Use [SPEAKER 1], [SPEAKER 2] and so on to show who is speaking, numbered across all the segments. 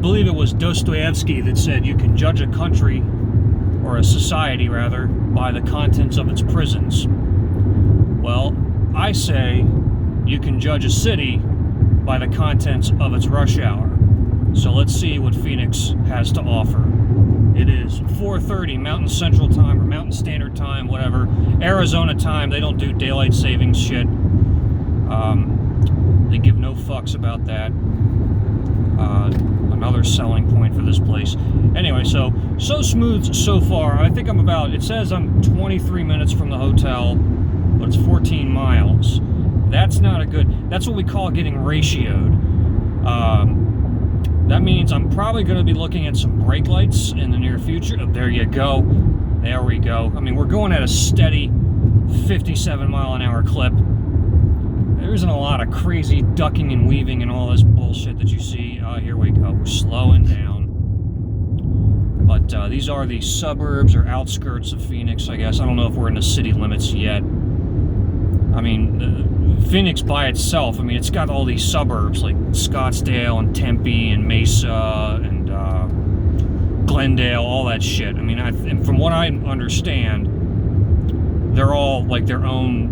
[SPEAKER 1] believe it was Dostoevsky that said you can judge a country, or a society rather, by the contents of its prisons. Well, I say you can judge a city by the contents of its rush hour. So let's see what Phoenix has to offer. It is 4:30 Mountain Central Time, or Mountain Standard Time, whatever. Arizona time, they don't do daylight savings shit. They give no fucks about that. Another selling point for this place. Anyway, so smooth so far. I think it says I'm 23 minutes from the hotel, but it's 14 miles. That's not that's what we call getting ratioed. That means I'm probably going to be looking at some brake lights in the near future. Oh, there you go. There we go. I mean, we're going at a steady 57 mile an hour clip. There isn't a lot of crazy ducking and weaving and all this bullshit that you see. Here we go. We're slowing down. But these are the suburbs or outskirts of Phoenix, I guess. I don't know if we're in the city limits yet. I mean, Phoenix by itself, I mean, it's got all these suburbs like Scottsdale and Tempe and Mesa and Glendale, all that shit. I mean, and from what I understand, they're all like their own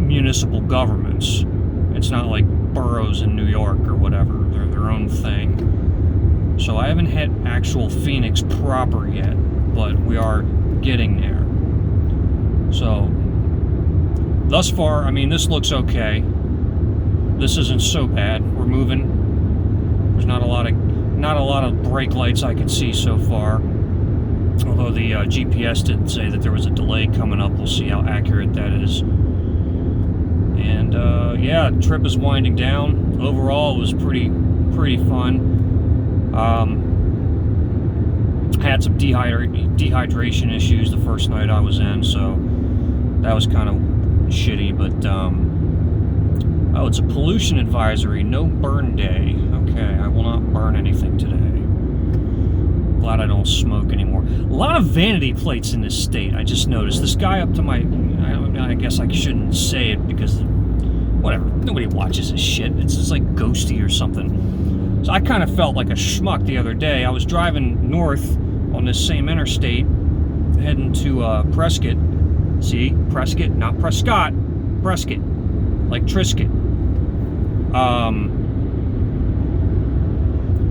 [SPEAKER 1] municipal governments. It's not like boroughs in New York or whatever. They're their own thing. So I haven't hit actual Phoenix proper yet, but we are getting there. So thus far, I mean, this looks okay. This isn't so bad. We're moving. There's not a lot of brake lights I can see so far. Although the GPS did say that there was a delay coming up. We'll see how accurate that is. And yeah, the trip is winding down. Overall, it was pretty fun. Had some dehydration issues the first night I was in, so that was kind of shitty. But oh, it's a pollution advisory, no burn day. Okay, I will not burn anything today. Glad I don't smoke anymore. A lot of vanity plates in this state. I just noticed. This guy up to my, I guess I shouldn't say it because whatever, nobody watches this shit. It's just like ghosty or something. So I kind of felt like a schmuck the other day. I was driving north on this same interstate, heading to Prescott. See, Prescott, not Prescott, Prescott, like Triscuit.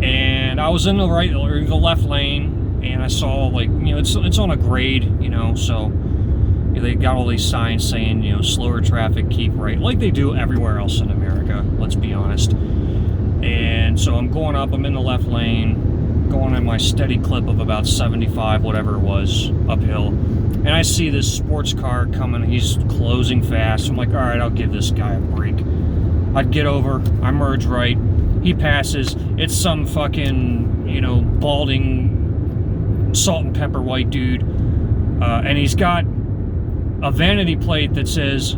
[SPEAKER 1] And I was in the right or the left lane, and I saw, like, you know, it's on a grade, you know, so they got all these signs saying, you know, slower traffic, keep right, like they do everywhere else in America, let's be honest. And so I'm going up, I'm in the left lane, going at my steady clip of about 75, whatever it was, uphill. And I see this sports car coming, he's closing fast. I'm like, all right, I'll give this guy a break. I'd get over, I merge right, he passes, it's some fucking, you know, balding, salt and pepper white dude, and he's got a vanity plate that says,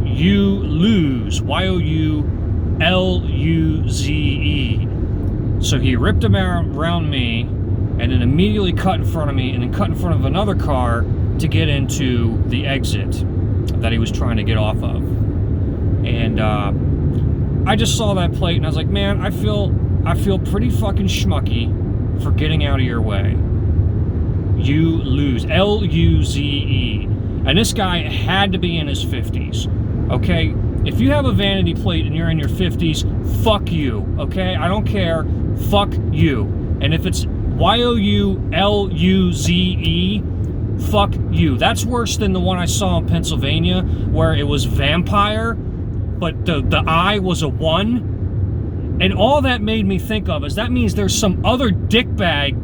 [SPEAKER 1] "You lose," Y-O-U-L-U-Z-E. So he ripped him around me, and then immediately cut in front of me, and then cut in front of another car to get into the exit that he was trying to get off of. And I just saw that plate, and I was like, man, I feel pretty fucking schmucky for getting out of your way. You lose, L-U-Z-E. And this guy had to be in his 50s, okay? If you have a vanity plate and you're in your 50s, fuck you, okay? I don't care, fuck you. And if it's Y-O-U-L-U-Z-E, fuck you. That's worse than the one I saw in Pennsylvania where it was vampire, but the I was a 1. And all that made me think of is that means there's some other dickbag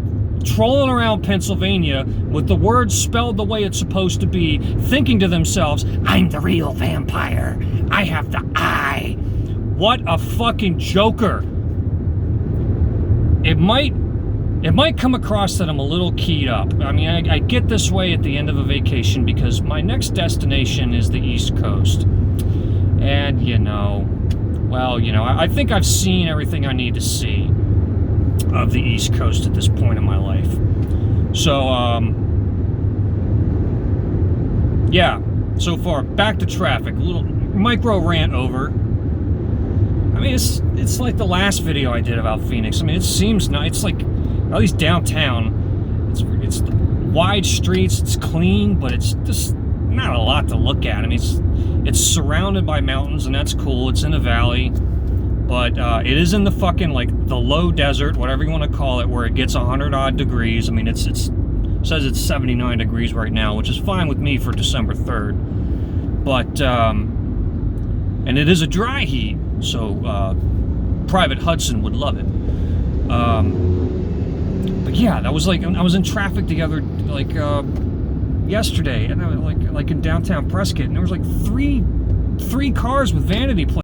[SPEAKER 1] trolling around Pennsylvania with the words spelled the way it's supposed to be, thinking to themselves, I'm the real vampire. I have the I. What a fucking joker. It might come across that I'm a little keyed up. I mean, I get this way at the end of a vacation because my next destination is the East Coast. And, you know, well, you know, I think I've seen everything I need to see of the East Coast at this point in my life. So, yeah, so far, back to traffic. A little micro rant over. I mean, it's it's like the last video I did about Phoenix. I mean, it seems nice. It's like, at least downtown, it's wide streets, it's clean, but it's just not a lot to look at. I mean, it's surrounded by mountains, and that's cool. It's in a valley, but it is in the fucking, like, the low desert, whatever you want to call it, where it gets 100-odd degrees. I mean, it says it's 79 degrees right now, which is fine with me for December 3rd. But, and it is a dry heat, so Private Hudson would love it. But yeah, that was like, I was in traffic together, like, yesterday, and I was like in downtown Prescott, and there was like three cars with Vanity plates.